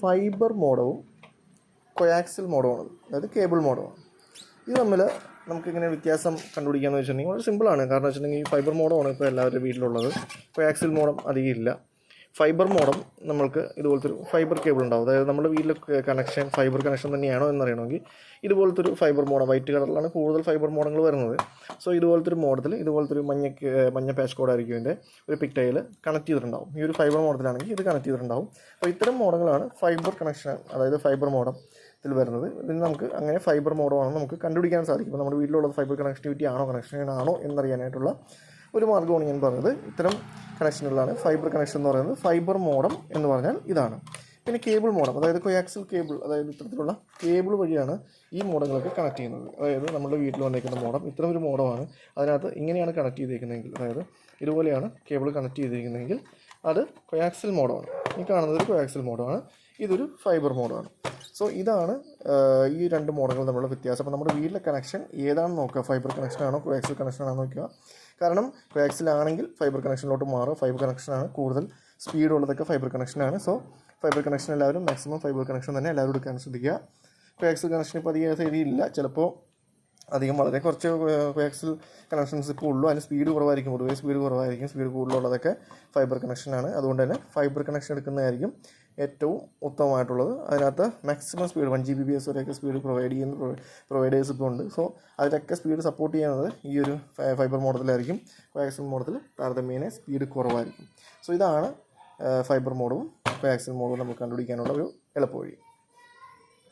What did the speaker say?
Fibre മോഡവും കൊയാക്സിൽ മോഡമാണ്, അതായത് cable മോഡമാണ്. ഇത് തമ്മിൽ നമുക്കിങ്ങനെ വ്യത്യാസം കണ്ടുപിടിക്കാമെന്ന് വെച്ചിട്ടുണ്ടെങ്കിൽ വളരെ സിമ്പിളാണ്. കാരണം വെച്ചിട്ടുണ്ടെങ്കിൽ ഫൈബർ മോഡമാണ് ഇപ്പോൾ എല്ലാവരുടെ വീട്ടിലുള്ളത്. കൊയാക്സിൽ മോഡം അധികം ഇല്ല. ഫൈബർ മോഡം നമ്മൾക്ക് ഇതുപോലത്തെ ഒരു ഫൈബർ കേബിൾ ഉണ്ടാവും. അതായത് നമ്മുടെ വീട്ടിലെ കണക്ഷൻ ഫൈബർ കണക്ഷൻ തന്നെയാണോ എന്നറിയണമെങ്കിൽ ഇതുപോലത്തെ ഒരു ഫൈബർ മോഡം, വൈറ്റ് കളറിലാണ് കൂടുതൽ ഫൈബർ മോഡങ്ങൾ വരുന്നത്. സോ ഇതുപോലത്തെ ഒരു മോഡത്തിൽ ഇതുപോലത്തെ ഒരു മഞ്ഞ പാച്ച് കോഡായിരിക്കും ഇതിൻ്റെ ഒരു പിക്ടയിൽ കണക്ട് ചെയ്തിട്ടുണ്ടാവും. ഈ ഒരു ഫൈബർ മോഡത്തിലാണെങ്കിൽ ഇത് കണക്ട് ചെയ്തിട്ടുണ്ടാവും. അപ്പോൾ ഇത്തരം മോഡങ്ങളാണ് ഫൈബർ കണക്ഷൻ, അതായത് ഫൈബർ മോഡം ഇതിൽ വരുന്നത്. ഇതിന് നമുക്ക് അങ്ങനെ ഫൈബർ മോഡമാണെന്ന് നമുക്ക് കണ്ടുപിടിക്കാൻ സാധിക്കും. അപ്പോൾ നമ്മുടെ വീട്ടിലുള്ളത് ഫൈബർ കണക്ടിവിറ്റി ആണോ കണക്ഷൻ ആണോ എന്നറിയാനായിട്ടുള്ള ഒരു മാർഗ്ഗമാണ് ഞാൻ പറഞ്ഞത്. ഇത്തരം കണക്ഷനുകളാണ് ഫൈബർ കണക്ഷൻ എന്ന് പറയുന്നത്. ഫൈബർ മോഡം എന്ന് പറഞ്ഞാൽ ഇതാണ്. പിന്നെ കേബിൾ മോഡം, അതായത് കൊയാക്സിൽ കേബിൾ, അതായത് ഇത്തരത്തിലുള്ള കേബിൾ വഴിയാണ് ഈ മോഡങ്ങളൊക്കെ കണക്ട് ചെയ്യുന്നത്. അതായത് നമ്മുടെ വീട്ടിൽ വന്നിരിക്കുന്ന മോഡം ഇത്തരം ഒരു മോഡമാണ്. അതിനകത്ത് ഇങ്ങനെയാണ് കണക്ട് ചെയ്തിരിക്കുന്നതെങ്കിൽ, അതായത് ഇതുപോലെയാണ് കേബിൾ കണക്ട് ചെയ്തിരിക്കുന്നതെങ്കിൽ അത് കൊയാക്സിൽ മോഡമാണ്. ഈ കാണുന്നത് ഒരു കൊയാക്സിൽ മോഡമാണ്, ഇതൊരു ഫൈബർ മോഡമാണ്. സോ ഇതാണ് ഈ രണ്ട് മോഡലുകൾ തമ്മിലുള്ള വ്യത്യാസം. അപ്പോൾ നമ്മുടെ വീട്ടിലെ കണക്ഷൻ ഏതാണെന്ന് നോക്കുക, ഫൈബർ കണക്ഷനാണോ കൊയാക്സിൽ കണക്ഷനാണോ നോക്കുക. കാരണം കൊയാക്സിലാണെങ്കിൽ ഫൈബർ കണക്ഷനിലോട്ട് മാറും. ഫൈബർ കണക്ഷനാണ് കൂടുതൽ സ്പീഡുള്ളതൊക്കെ ഫൈബർ കണക്ഷനാണ്. സോ ഫൈബർ കണക്ഷൻ എല്ലാവരും മാക്സിമം ഫൈബർ കണക്ഷൻ തന്നെ എല്ലാവരും എടുക്കാൻ ശ്രദ്ധിക്കുക. കൊയാക്സിൽ കണക്ഷൻ ഇപ്പോൾ അധികം ശരിയില്ല, ചിലപ്പോൾ അധികം വളരെ കുറച്ച് കൊയാക്സിൽ കണക്ഷൻസ് ഇപ്പോൾ ഉള്ളൂ. അതിന് സ്പീഡ് കുറവായിരിക്കും, പൊതുവേ സ്പീഡ് കുറവായിരിക്കും. സ്പീഡ് കൂടുതലുള്ളതൊക്കെ ഫൈബർ കണക്ഷനാണ്. അതുകൊണ്ട് തന്നെ ഫൈബർ കണക്ഷൻ എടുക്കുന്നതായിരിക്കും ഏറ്റവും ഉത്തമമായിട്ടുള്ളത്. അതിനകത്ത് മാക്സിമം സ്പീഡ് 1 Gbps വരെയൊക്കെ സ്പീഡ് പ്രൊവൈഡ് ചെയ്യുന്ന പ്രൊവൈഡേഴ്സ് ഇപ്പോൾ ഉണ്ട്. സോ അതിലൊക്കെ സ്പീഡ് സപ്പോർട്ട് ചെയ്യുന്നത് ഈ ഒരു ഫൈബർ മോഡത്തിലായിരിക്കും. കൊയാക്സിൽ മോഡത്തിൽ താരതമ്യേന സ്പീഡ് കുറവായിരിക്കും. സോ ഇതാണ് ഫൈബർ മോഡവും കൊയാക്സിൽ മോഡവും നമുക്ക് കണ്ടുപിടിക്കാനുള്ള ഒരു എളുപ്പവഴി.